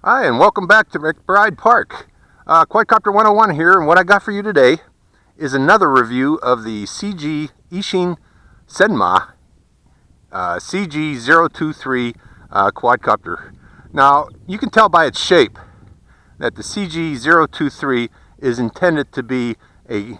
Hi, and welcome back to McBride Park. Quadcopter 101 here, and what I got for you today is another review of the CG Ishin Senma CG023 quadcopter. Now, you can tell by its shape that the CG023 is intended to be a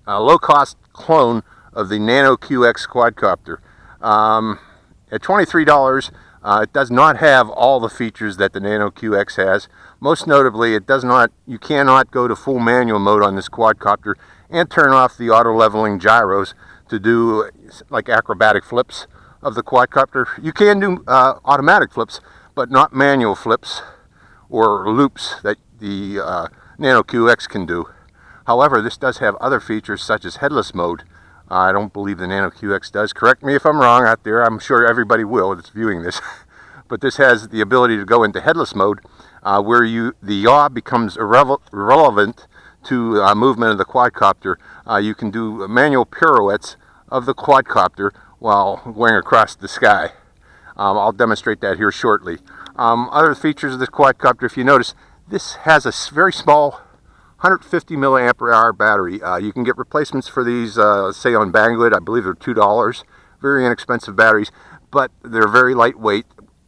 low-cost clone of the Nano QX quadcopter. At $23, it does not have all the features that the Nano QX has. Most notably, you cannot go to full manual mode on this quadcopter and turn off the auto leveling gyros to do like acrobatic flips of the quadcopter. You can do automatic flips, but not manual flips or loops that the Nano QX can do. However, this does have other features such as headless mode. I don't believe the Nano QX does. Correct me if I'm wrong out there. I'm sure everybody will that's viewing this. But this has the ability to go into headless mode where the yaw becomes irrelevant to movement of the quadcopter. You can do manual pirouettes of the quadcopter while going across the sky. I'll demonstrate that here shortly. Other features of this quadcopter, if you notice, this has a very small 150 milliamp hour battery. You can get replacements for these, say on Banggood. I believe they're $2. Very inexpensive batteries, but they're very lightweight,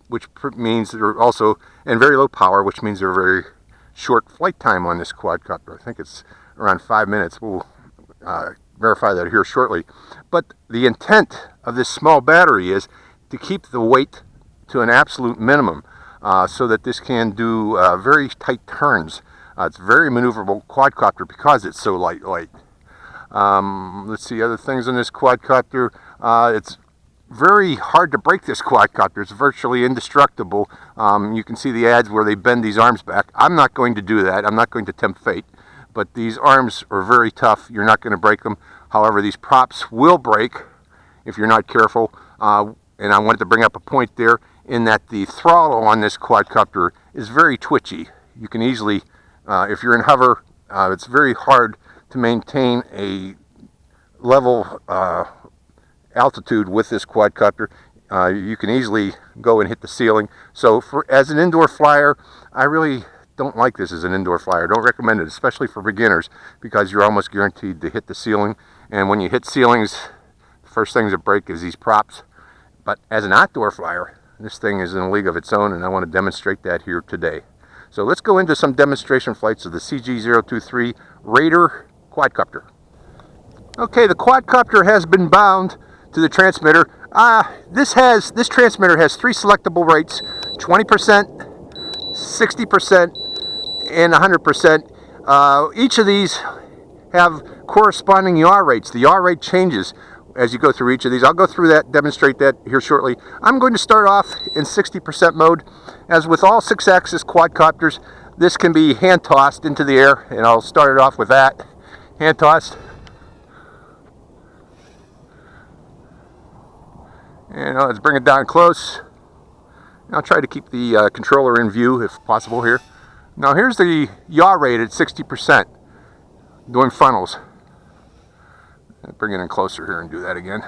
which means they're also, and very low power, which means they're very short flight time on this quadcopter. I think it's around 5 minutes. We'll verify that here shortly. But the intent of this small battery is to keep the weight to an absolute minimum so that this can do very tight turns. It's very maneuverable quadcopter because it's so lightweight. Let's see other things on this quadcopter. It's very hard to break this quadcopter. It's virtually indestructible. You can see the ads where they bend these arms back. I'm not going to do that. I'm not going to tempt fate. But these arms are very tough. You're not going to break them. However, these props will break if you're not careful. And I wanted to bring up a point there in that the throttle on this quadcopter is very twitchy. You can easily, if you're in hover, it's very hard to maintain a level altitude with this quadcopter. You can easily go and hit the ceiling. So as an indoor flyer, I really don't like this as an indoor flyer. Don't recommend it, especially for beginners, because you're almost guaranteed to hit the ceiling. And when you hit ceilings, the first things that break is these props. But as an outdoor flyer, this thing is in a league of its own, and I want to demonstrate that here today. So let's go into some demonstration flights of the CG023 Raider quadcopter. Okay, the quadcopter has been bound to the transmitter. This transmitter has 3 selectable rates: 20%, 60%, and 100%. Each of these have corresponding yaw rates. The yaw rate changes as you go through each of these. I'll go through that, demonstrate that here shortly. I'm going to start off in 60% mode. As with all 6-axis quadcopters, this can be hand tossed into the air, and I'll start it off with that. Hand tossed. And let's bring it down close. I'll try to keep the controller in view if possible here. Now here's the yaw rate at 60%, doing funnels. Bring it in closer here and do that again.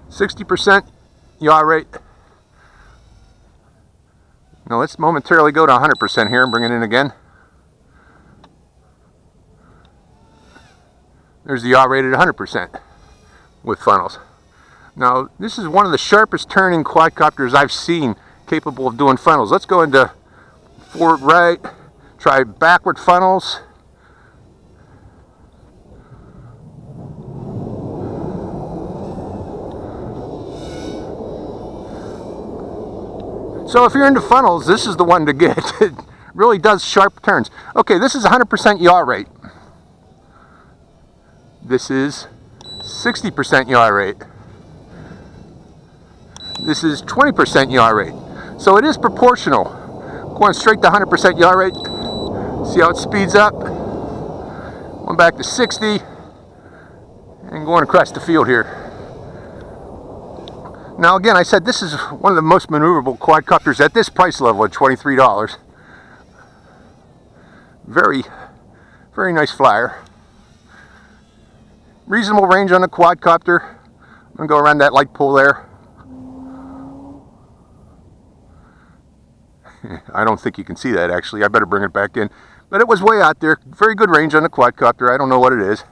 60% yaw rate. Now let's momentarily go to 100% here and bring it in again. There's the yaw rate at 100% with funnels. Now this is one of the sharpest turning quadcopters I've seen capable of doing funnels. Let's go into forward right, try backward funnels. So if you're into funnels, this is the one to get. It really does sharp turns. Okay, this is 100% yaw rate. This is 60% yaw rate. This is 20% yaw rate. So it is proportional. Going straight to 100% yaw rate. See how it speeds up? Going back to 60 and going across the field here. Now again, I said this is one of the most maneuverable quadcopters at this price level at $23. Very, very nice flyer. Reasonable range on the quadcopter. I'm going to go around that light pole there. I don't think you can see that actually. I better bring it back in. But it was way out there. Very good range on the quadcopter. I don't know what it is.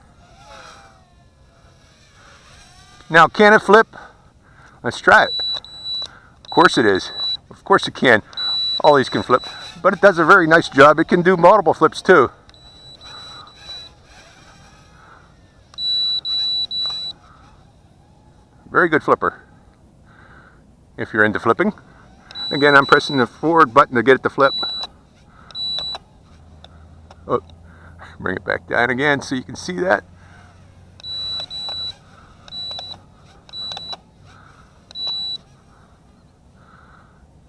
Now, can it flip? Let's try it. Of course it is. Of course it can. All these can flip. But it does a very nice job. It can do multiple flips too. Very good flipper. If you're into flipping. Again, I'm pressing the forward button to get it to flip. Oh, bring it back down again so you can see that.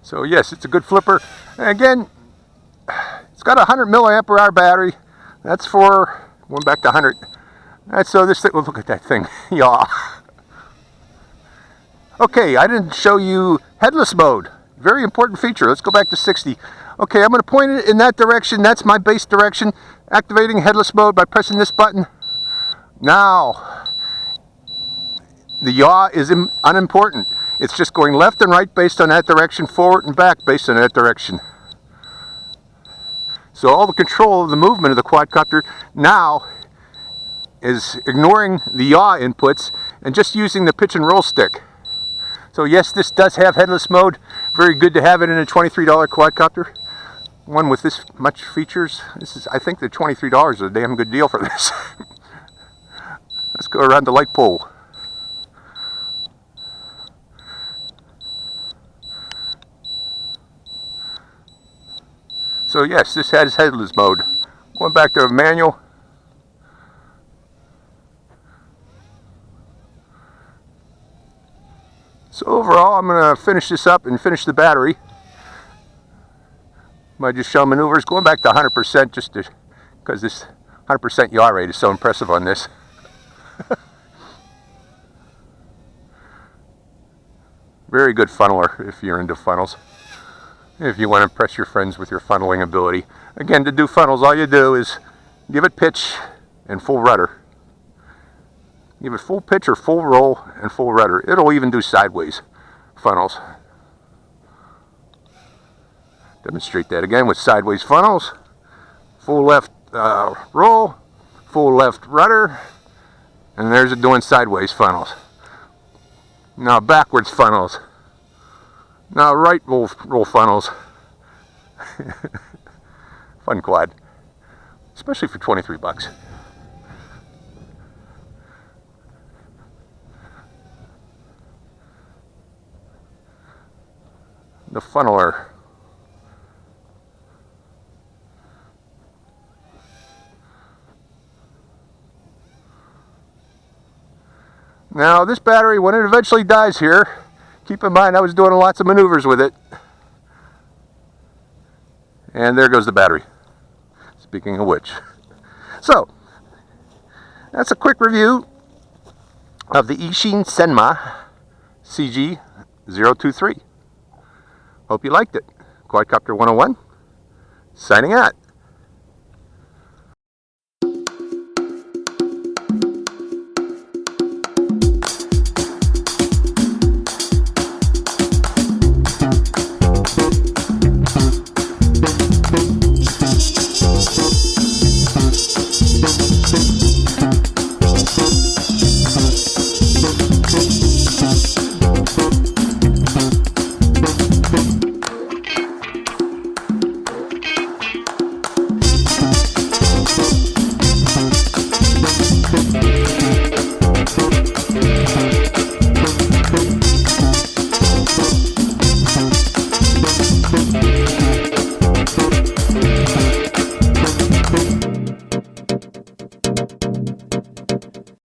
So yes, it's a good flipper. And again, it's got a 100 milliamp hour battery. That's for, going back to 100. That's so this thing, well, look at that thing, yaw. Okay, I didn't show you headless mode. Very important feature. Let's go back to 60. Okay, I'm going to point it in that direction. That's my base direction. Activating headless mode by pressing this button. Now, the yaw is unimportant. It's just going left and right based on that direction, forward and back based on that direction. So all the control of the movement of the quadcopter now is ignoring the yaw inputs and just using the pitch and roll stick. So yes, this does have headless mode. Very good to have it in a $23 quadcopter. One with this much features. This is, I think the $23 is a damn good deal for this. Let's go around the light pole. So yes, this has headless mode. Going back to manual. So overall, I'm going to finish this up and finish the battery. Might just show maneuvers. Going back to 100% just because this 100% yaw rate is so impressive on this. Very good funneler if you're into funnels. If you want to impress your friends with your funneling ability. Again, to do funnels, all you do is give it pitch and full rudder. Give it full pitch or full roll and full rudder. It'll even do sideways funnels. Demonstrate that again with sideways funnels. Full left roll, full left rudder, and there's it doing sideways funnels. Now backwards funnels. Now right roll funnels. Fun quad, especially for 23 bucks. The funneler. Now this battery, when it eventually dies here, keep in mind I was doing lots of maneuvers with it. And there goes the battery. Speaking of which. So, that's a quick review of the Ishin Senma CG023. Hope you liked it. Quadcopter 101, signing out.